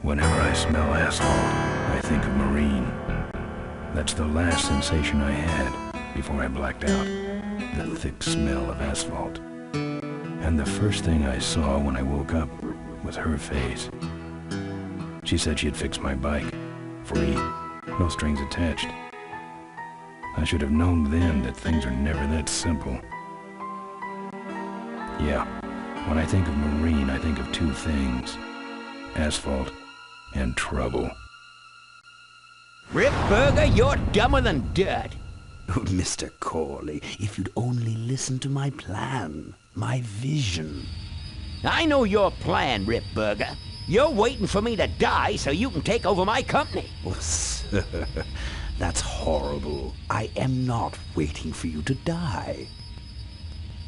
Whenever I smell asphalt, I think of marine. That's the last sensation I had before I blacked out. The thick smell of asphalt. And the first thing I saw when I woke up was her face. She said she'd fix my bike. Free. No strings attached. I should have known then that things are never that simple. Yeah, when I think of marine, I think of two things. Asphalt and trouble. Rip Burger, you're dumber than dirt. Oh, Mr. Corley, if you'd only listen to my plan, my vision. I know your plan, Rip Burger. You're waiting for me to die so you can take over my company. Oh, sir, that's horrible. I am not waiting for you to die.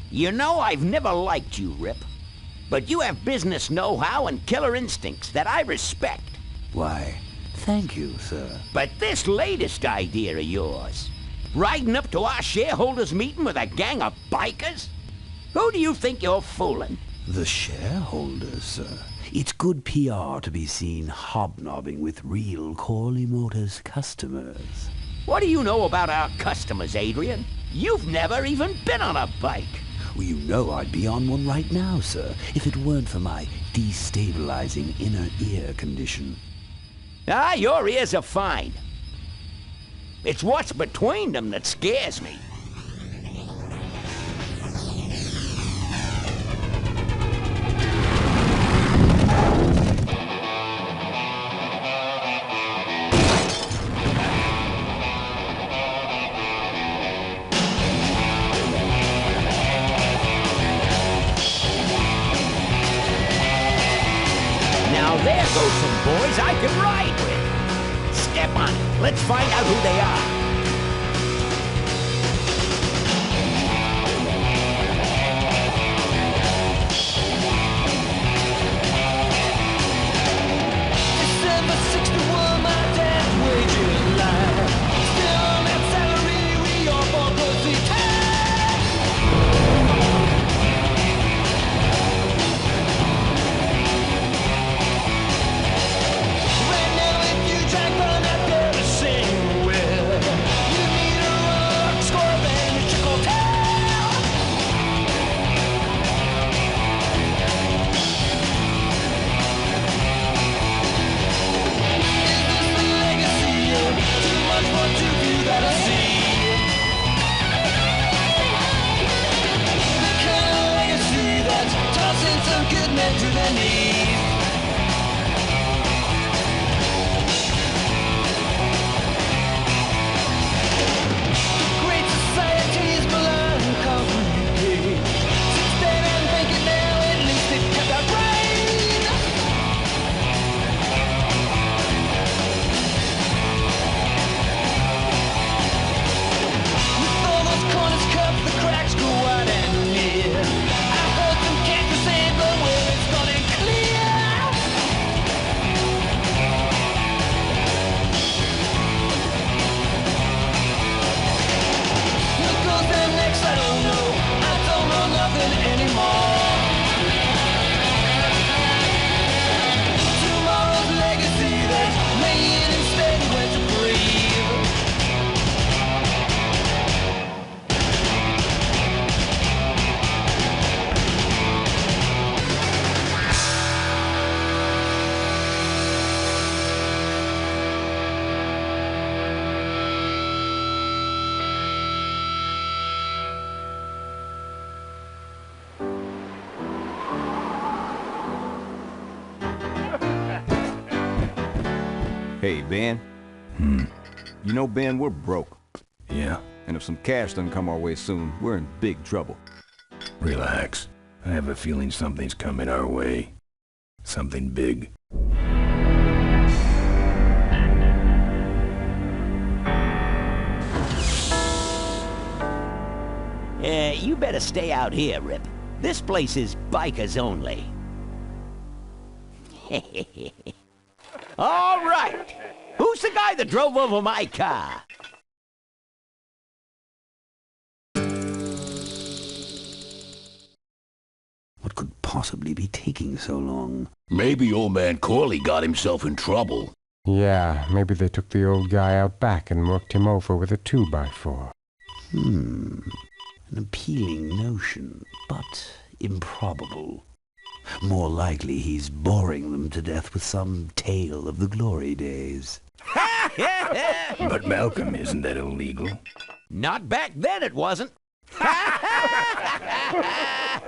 You know I've never liked you, Rip. But you have business know-how and killer instincts that I respect. Why, thank you, sir. But this latest idea of yours, riding up to our shareholders' meeting with a gang of bikers? Who do you think you're fooling? The shareholders, sir. It's good PR to be seen hobnobbing with real Corley Motors customers. What do you know about our customers, Adrian? You've never even been on a bike. Well, you know I'd be on one right now, sir, if it weren't for my destabilizing inner ear condition. Ah, your ears are fine. It's what's between them that scares me. There goes some boys I can ride with. Step on it. Let's find out who they are. December 61, my dad's waging line. Still on that salary, we all bought pussy to the knees. Great society's melancholy. Since then I'm thinking now at least it kept our brain. With all those corners cut, the cracks go wide and near. I heard some cactus say, but where it's running clear. What goes down next, I don't know. I don't know nothing anymore. Tomorrow's legacy that's laying instead where to breathe. Hey, Ben. You know, Ben, we're broke. Yeah? And if some cash doesn't come our way soon, we're in big trouble. Relax. I have a feeling something's coming our way. Something big. You better stay out here, Rip. This place is bikers only. All right. Who's the guy that drove over my car? What could possibly possibly be taking so long? Maybe old man Corley got himself in trouble. Yeah, maybe they took the old guy out back and worked him over with a 2x4. An appealing notion, but improbable. More likely he's boring them to death with some tale of the glory days. But Malcolm, isn't that illegal? Not back then it wasn't.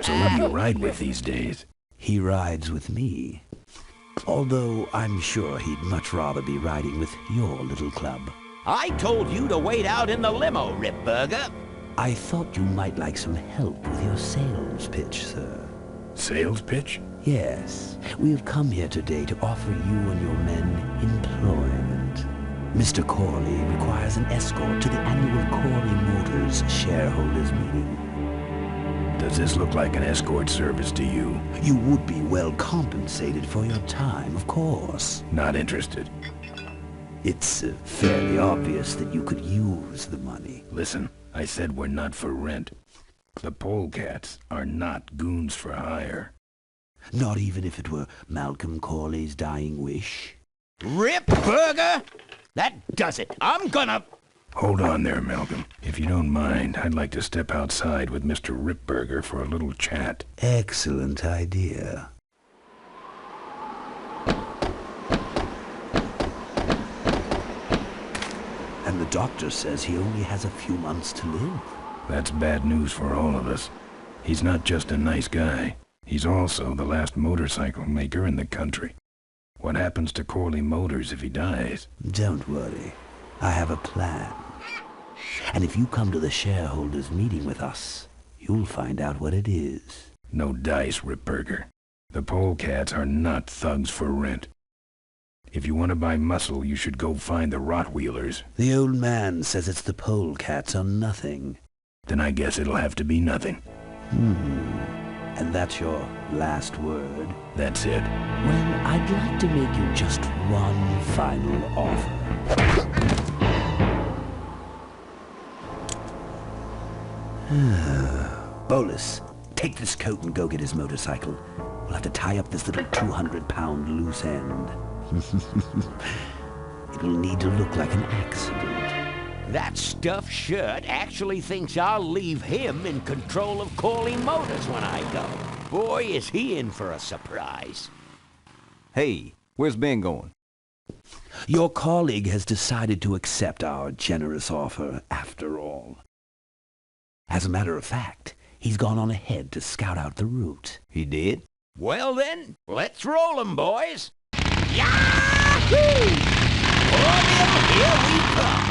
So who do you ride with these days? He rides with me. Although I'm sure he'd much rather be riding with your little club. I told you to wait out in the limo, Ripburger. I thought you might like some help with your sales pitch, sir. Sales pitch? Yes, we have come here today to offer you and your men employment. Mr. Corley requires an escort to the annual Corley Motors shareholders meeting. Does this look like an escort service to you? You would be well compensated for your time, of course. Not interested. It's fairly obvious that you could use the money. Listen, I said we're not for rent. The polecats are not goons for hire. Not even if it were Malcolm Corley's dying wish. Ripburger? That does it. I'm gonna... Hold on there, Malcolm. If you don't mind, I'd like to step outside with Mr. Ripburger for a little chat. Excellent idea. And the doctor says he only has a few months to live. That's bad news for all of us. He's not just a nice guy. He's also the last motorcycle maker in the country. What happens to Corley Motors if he dies? Don't worry. I have a plan. And if you come to the shareholders meeting with us, you'll find out what it is. No dice, Ripburger. The polecats are not thugs for rent. If you want to buy muscle, you should go find the Rottweilers. The old man says it's the polecats or nothing. Then I guess it'll have to be nothing. And that's your last word? That's it. Well, I'd like to make you just one final offer. Bolus, take this coat and go get his motorcycle. We'll have to tie up this little 200-pound loose end. It'll need to look like an accident. That stuffed shirt actually thinks I'll leave him in control of Corley Motors when I go. Boy, is he in for a surprise. Hey, where's Ben going? Your colleague has decided to accept our generous offer after all. As a matter of fact, he's gone on ahead to scout out the route. He did? Well then, let's roll 'em, boys. Yahoo! Corley, here we come.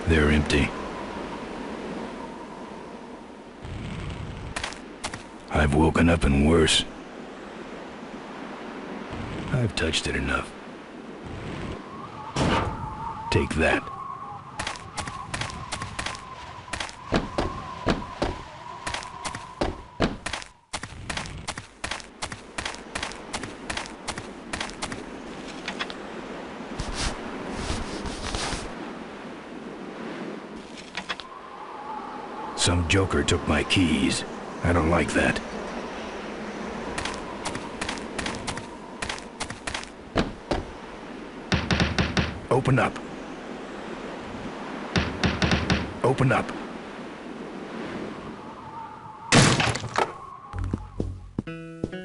They're empty. I've woken up and worse. I've touched it enough. Take that. Some joker took my keys. I don't like that. Open up. Open up.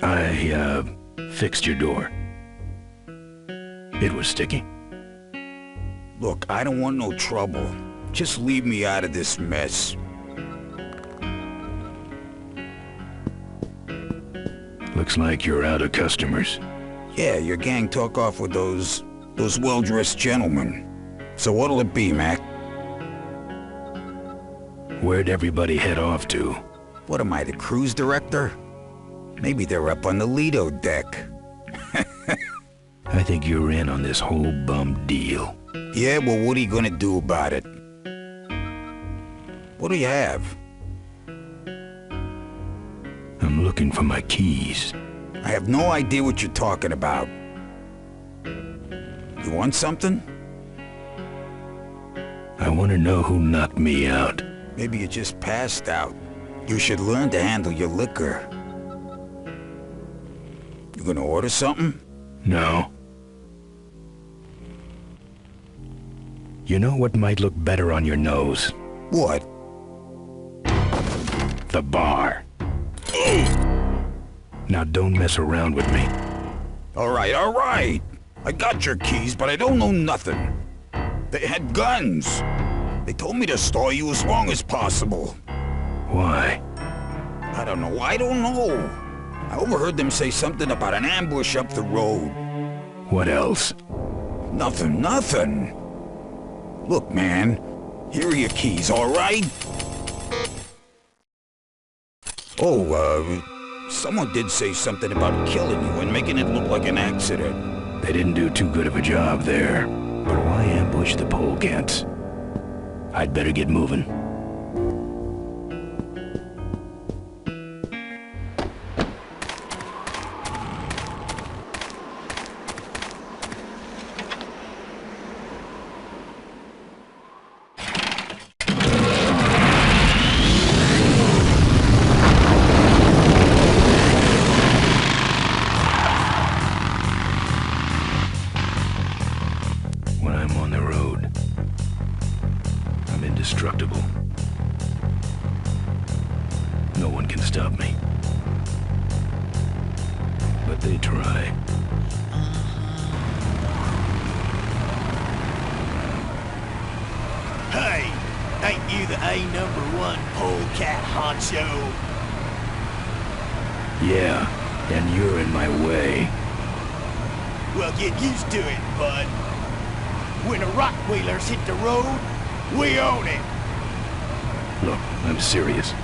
I fixed your door. It was sticky. Look, I don't want no trouble. Just leave me out of this mess. Looks like you're out of customers. Yeah, your gang took off with those well-dressed gentlemen. So what'll it be, Mac? Where'd everybody head off to? What am I, the cruise director? Maybe they're up on the Lido deck. I think you're in on this whole bum deal. Yeah, well, what are you gonna do about it? What do you have? I'm looking for my keys. I have no idea what you're talking about. You want something? I want to know who knocked me out. Maybe you just passed out. You should learn to handle your liquor. You gonna order something? No. You know what might look better on your nose? What? The bar. Now don't mess around with me. All right. I got your keys, but I don't know nothing. They had guns. They told me to store you as long as possible. Why? I don't know. I overheard them say something about an ambush up the road. What else? Nothing. Look, man. Here are your keys, all right? Oh, someone did say something about killing you and making it look like an accident. They didn't do too good of a job there. But why ambush the polecats? I'd better get moving. When I'm on the road, I'm indestructible. No one can stop me. But they try. Hey, ain't you the A#1 polecat honcho? Yeah, and you're in my way. Well, get used to it, bud. When the rock wheelers hit the road, we own it. Look, I'm serious.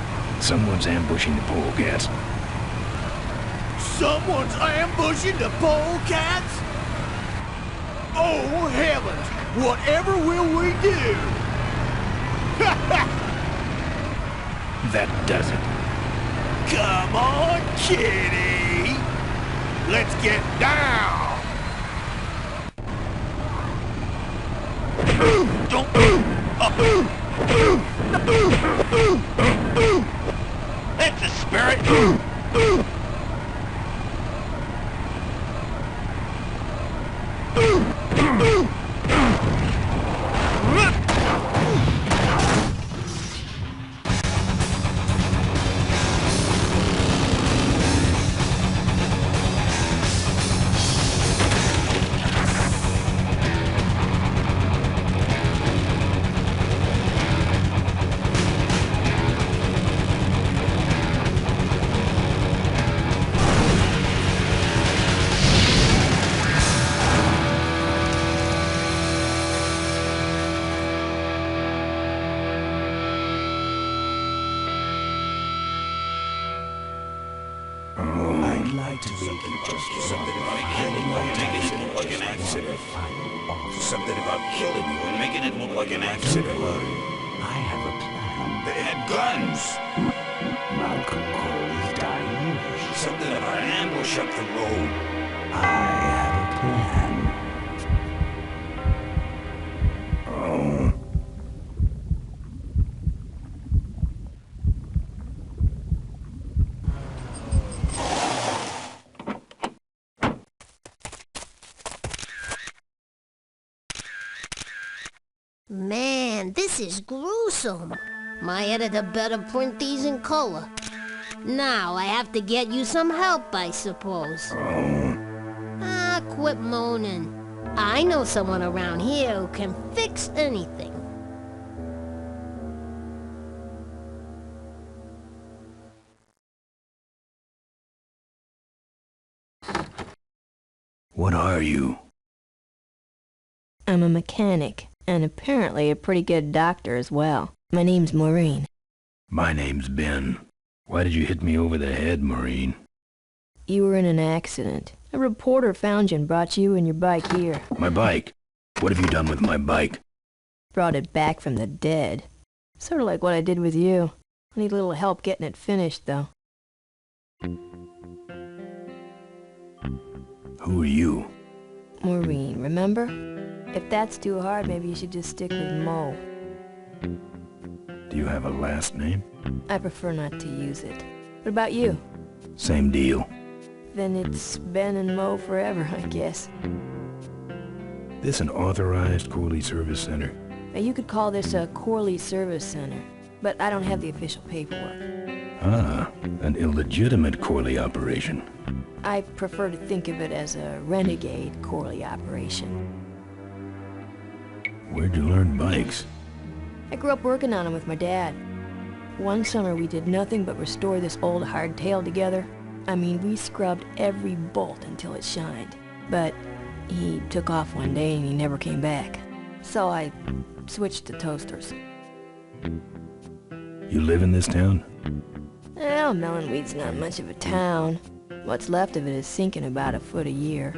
Someone's ambushing the polecats. Someone's ambushing the polecats? Oh, heavens! Whatever will we do? That does it. Come on, kitty! Let's get down! That's the spirit! I'd like to make you just Something about killing you and making it look like an accident. Something about killing you and making it look like an accident. I have a plan. They had guns. Malcolm Corley's dying wish. Something about an ambush up the road. I have a plan. Oh. Man, this is gruesome. My editor better print these in color. Now I have to get you some help, I suppose. Ah, quit moaning. I know someone around here who can fix anything. What are you? I'm a mechanic, and apparently a pretty good doctor as well. My name's Maureen. My name's Ben. Why did you hit me over the head, Maureen? You were in an accident. A reporter found you and brought you and your bike here. My bike? What have you done with my bike? Brought it back from the dead. Sort of like what I did with you. I need a little help getting it finished, though. Who are you? Maureen, remember? If that's too hard, maybe you should just stick with Mo. Do you have a last name? I prefer not to use it. What about you? Same deal. Then it's Ben and Mo forever, I guess. This an authorized Corley Service Center? Now, you could call this a Corley Service Center, but I don't have the official paperwork. Ah, an illegitimate Corley operation. I prefer to think of it as a renegade Corley operation. Where'd you learn bikes? I grew up working on them with my dad. One summer we did nothing but restore this old hardtail together. I mean, we scrubbed every bolt until it shined. But he took off one day and he never came back. So I switched to toasters. You live in this town? Well, Melonweed's not much of a town. What's left of it is sinking about a foot a year.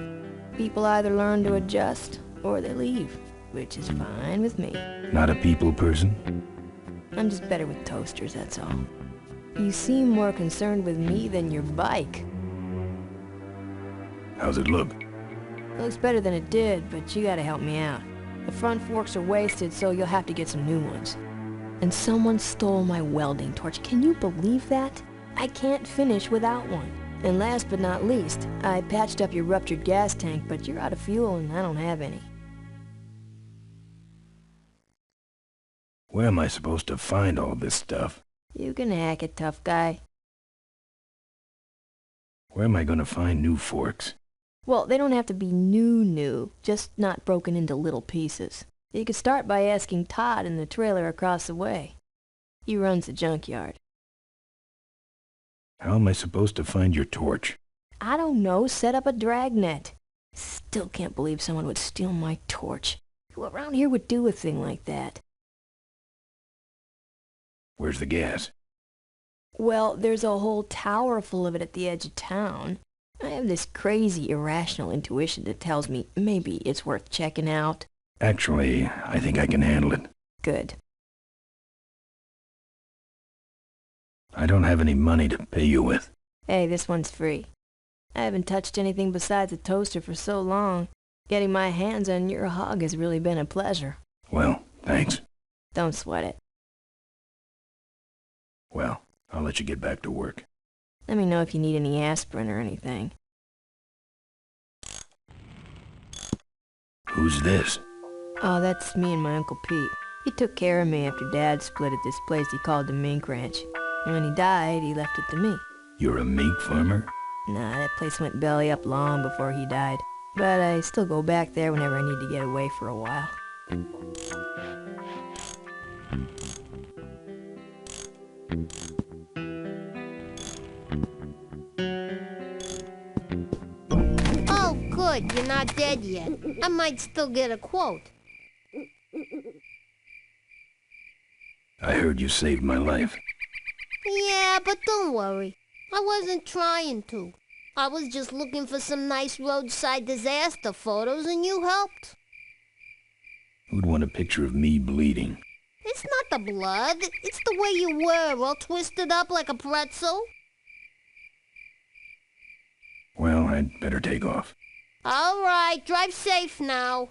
People either learn to adjust or they leave, which is fine with me. Not a people person? I'm just better with toasters, that's all. You seem more concerned with me than your bike. How's it look? It looks better than it did, but you gotta help me out. The front forks are wasted, so you'll have to get some new ones. And someone stole my welding torch. Can you believe that? I can't finish without one. And last but not least, I patched up your ruptured gas tank, but you're out of fuel and I don't have any. Where am I supposed to find all this stuff? You can hack it, tough guy. Where am I gonna find new forks? Well, they don't have to be new, just not broken into little pieces. You could start by asking Todd in the trailer across the way. He runs the junkyard. How am I supposed to find your torch? I don't know, set up a dragnet. Still can't believe someone would steal my torch. Who around here would do a thing like that? Where's the gas? Well, there's a whole tower full of it at the edge of town. I have this crazy, irrational intuition that tells me maybe it's worth checking out. Actually, I think I can handle it. Good. I don't have any money to pay you with. Hey, this one's free. I haven't touched anything besides a toaster for so long. Getting my hands on your hog has really been a pleasure. Well, thanks. Don't sweat it. Well, I'll let you get back to work. Let me know if you need any aspirin or anything. Who's this? Oh, that's me and my Uncle Pete. He took care of me after Dad split at this place he called the Mink Ranch. And when he died, he left it to me. You're a mink farmer? Nah, that place went belly up long before he died. But I still go back there whenever I need to get away for a while. Oh, good, you're not dead yet. I might still get a quote. I heard you saved my life. Yeah, but don't worry. I wasn't trying to. I was just looking for some nice roadside disaster photos and you helped. Who'd want a picture of me bleeding? It's not the blood. It's the way you were, all twisted up like a pretzel. Well, I'd better take off. All right, drive safe now.